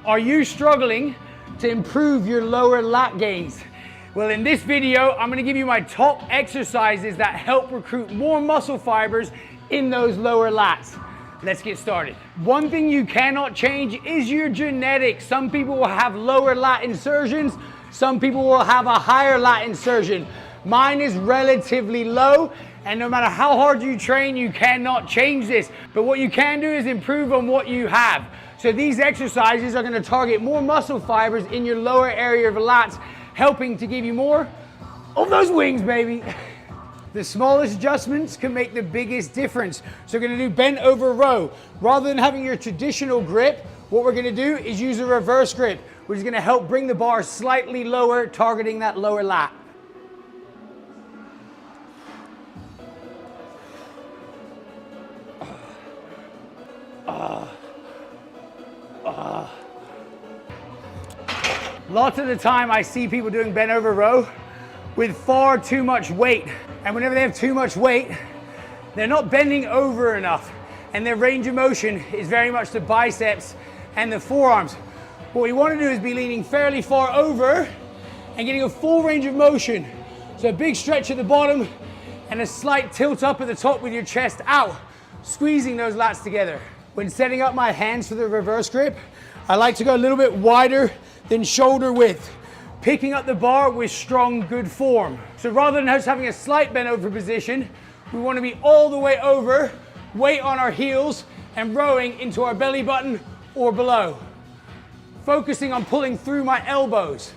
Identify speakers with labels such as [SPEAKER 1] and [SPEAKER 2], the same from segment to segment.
[SPEAKER 1] Are you struggling to improve your lower lat gains? Well, in this video, I'm gonna give you my top exercises that help recruit more muscle fibers in those lower lats. Let's get started. One thing you cannot change is your genetics. Some people will have lower lat insertions. Some people will have a higher lat insertion. Mine is relatively low, and no matter how hard you train, you cannot change this. But what you can do is improve on what you have. So these exercises are gonna target more muscle fibers in your lower area of the lats, helping to give you more of those wings, baby. The smallest adjustments can make the biggest difference. So we're gonna do bent over row. Rather than having your traditional grip, what we're gonna do is use a reverse grip, which is gonna help bring the bar slightly lower, targeting that lower lat. Lots of the time I see people doing bent over row with far too much weight. And whenever they have too much weight, they're not bending over enough. And their range of motion is very much the biceps and the forearms. What we want to do is be leaning fairly far over and getting a full range of motion. So a big stretch at the bottom and a slight tilt up at the top with your chest out, squeezing those lats together. When setting up my hands for the reverse grip, I like to go a little bit wider than shoulder width, picking up the bar with strong, good form. So rather than just having a slight bent over position, we want to be all the way over, weight on our heels, and rowing into our belly button or below. Focusing on pulling through my elbows.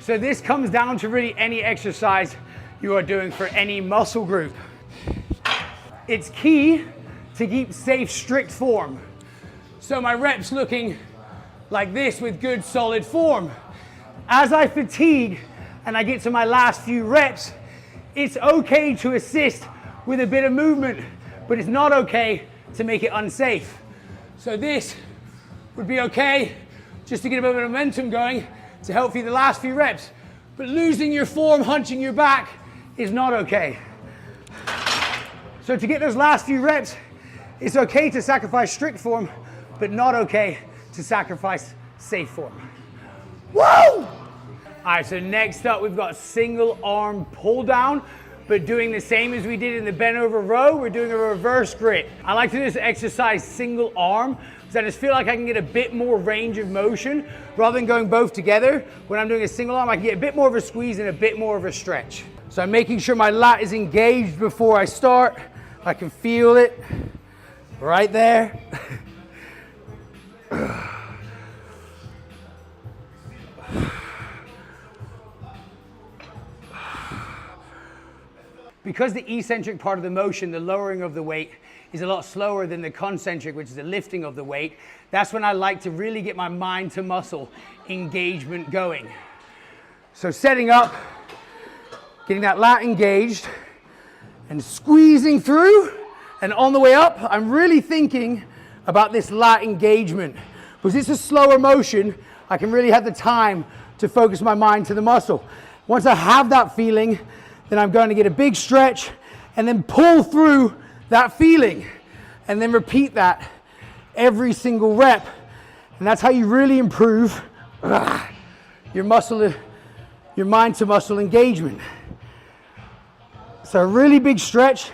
[SPEAKER 1] So this comes down to really any exercise you are doing for any muscle group. It's key to keep safe, strict form. So my reps looking like this with good, solid form. As I fatigue and I get to my last few reps, it's okay to assist with a bit of movement, but it's not okay to make it unsafe. So this would be okay just to get a bit of momentum going to help you the last few reps. But losing your form, hunching your back is not okay. So to get those last few reps, it's okay to sacrifice strict form, but not okay to sacrifice safe form. Woo! All right, so next up we've got single arm pull down, but doing the same as we did in the bent over row, we're doing a reverse grip. I like to do this exercise single arm, because I just feel like I can get a bit more range of motion rather than going both together. When I'm doing a single arm, I can get a bit more of a squeeze and a bit more of a stretch. So I'm making sure my lat is engaged before I start. I can feel it right there. Because the eccentric part of the motion, the lowering of the weight, is a lot slower than the concentric, which is the lifting of the weight, that's when I like to really get my mind to muscle engagement going. So setting up, getting that lat engaged, and squeezing through, and on the way up, I'm really thinking about this lat engagement. Because it's a slower motion, I can really have the time to focus my mind to the muscle. Once I have that feeling, then I'm going to get a big stretch and then pull through that feeling. And then repeat that every single rep. And that's how you really improve your muscle, your mind to muscle engagement. So a really big stretch.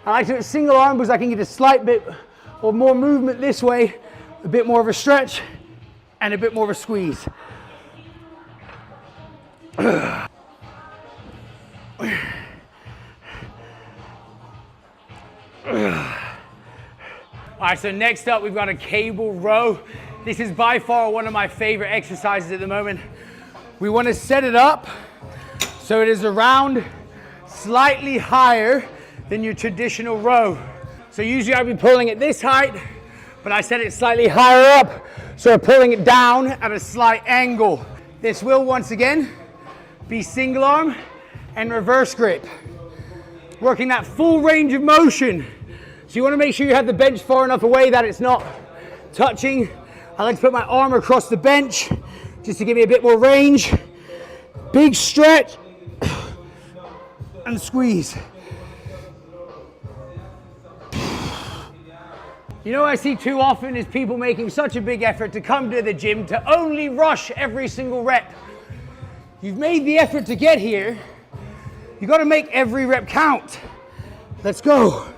[SPEAKER 1] I like to do it single arm because I can get a slight bit or more movement this way, a bit more of a stretch, and a bit more of a squeeze. All right, so next up we've got a cable row. This is by far one of my favorite exercises at the moment. We want to set it up so it is around slightly higher than your traditional row. So usually I'd be pulling at this height, but I set it slightly higher up, so we're pulling it down at a slight angle. This will once again be single arm and reverse grip. Working that full range of motion. So you want to make sure you have the bench far enough away that it's not touching. I like to put my arm across the bench just to give me a bit more range. Big stretch and squeeze. You know what I see too often is people making such a big effort to come to the gym to only rush every single rep. You've made the effort to get here. You got to make every rep count. Let's go.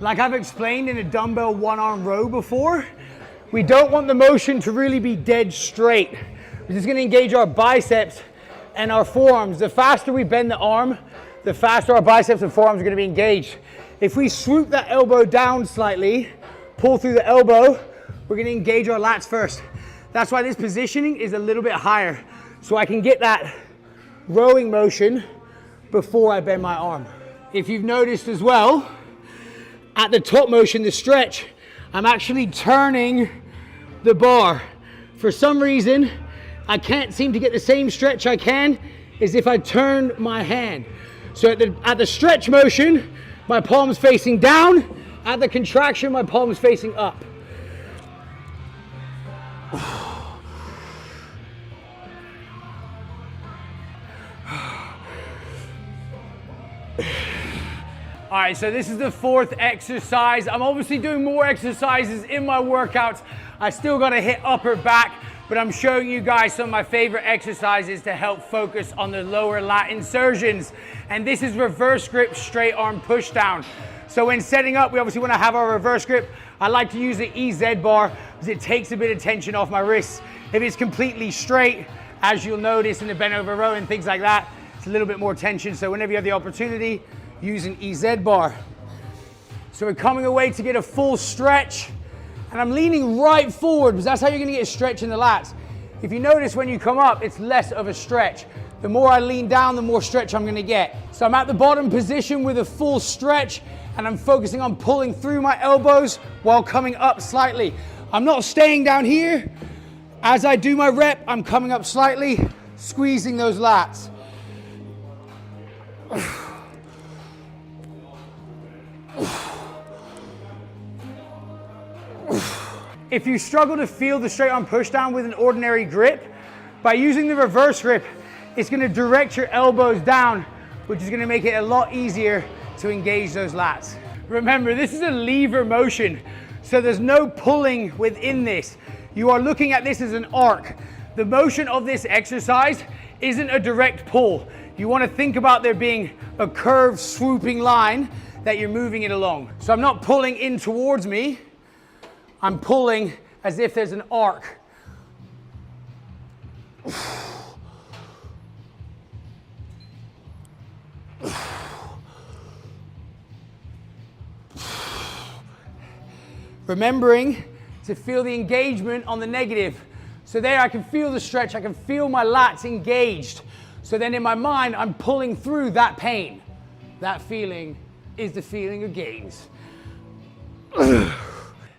[SPEAKER 1] Like I've explained in a dumbbell one-arm row before, we don't want the motion to really be dead straight. We're just going to engage our biceps and our forearms. The faster we bend the arm, the faster our biceps and forearms are going to be engaged. If we swoop that elbow down slightly, pull through the elbow, we're going to engage our lats first. That's why this positioning is a little bit higher, so I can get that rowing motion before I bend my arm. If you've noticed as well, at the top motion, the stretch, I'm actually turning the bar. For some reason, I can't seem to get the same stretch I can as if I turn my hand. So at the stretch motion, my palm's facing down. At the contraction, my palm's facing up. All right, so this is the fourth exercise. I'm obviously doing more exercises in my workouts. I still gotta hit upper back, but I'm showing you guys some of my favorite exercises to help focus on the lower lat insertions. And this is reverse grip straight arm push down. So when setting up, we obviously wanna have our reverse grip. I like to use the EZ bar because it takes a bit of tension off my wrists. If it's completely straight, as you'll notice in the bent over row and things like that, it's a little bit more tension. So whenever you have the opportunity, use an EZ bar. So we're coming away to get a full stretch, and I'm leaning right forward because that's how you're gonna get a stretch in the lats. If you notice when you come up, it's less of a stretch. The more I lean down, the more stretch I'm gonna get. So I'm at the bottom position with a full stretch, and I'm focusing on pulling through my elbows while coming up slightly. I'm not staying down here. As I do my rep, I'm coming up slightly, squeezing those lats. If you struggle to feel the straight arm push down with an ordinary grip, by using the reverse grip, it's going to direct your elbows down, which is going to make it a lot easier to engage those lats. Remember, this is a lever motion, so there's no pulling within this. You are looking at this as an arc. The motion of this exercise isn't a direct pull. You want to think about there being a curved, swooping line that you're moving it along. So I'm not pulling in towards me. I'm pulling as if there's an arc. Remembering to feel the engagement on the negative. So there I can feel the stretch, I can feel my lats engaged. So then in my mind, I'm pulling through that pain. That feeling is the feeling of gains.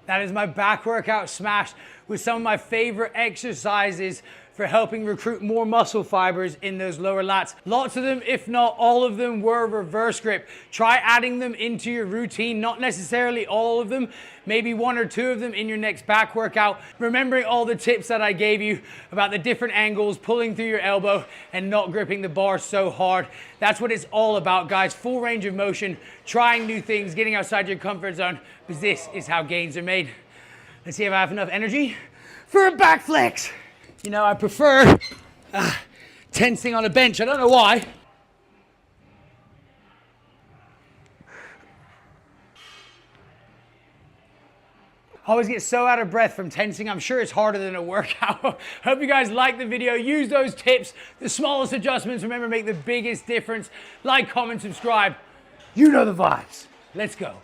[SPEAKER 1] That is my back workout smashed with some of my favorite exercises for helping recruit more muscle fibers in those lower lats. Lots of them, if not all of them, were reverse grip. Try adding them into your routine, not necessarily all of them, maybe one or two of them in your next back workout. Remembering all the tips that I gave you about the different angles, pulling through your elbow and not gripping the bar so hard. That's what it's all about, guys. Full range of motion, trying new things, getting outside your comfort zone, because this is how gains are made. Let's see if I have enough energy for a back flex. You know, I prefer tensing on a bench. I don't know why. I always get so out of breath from tensing. I'm sure it's harder than a workout. Hope you guys like the video. Use those tips. The smallest adjustments, remember, make the biggest difference. Like, comment, subscribe. You know the vibes. Let's go.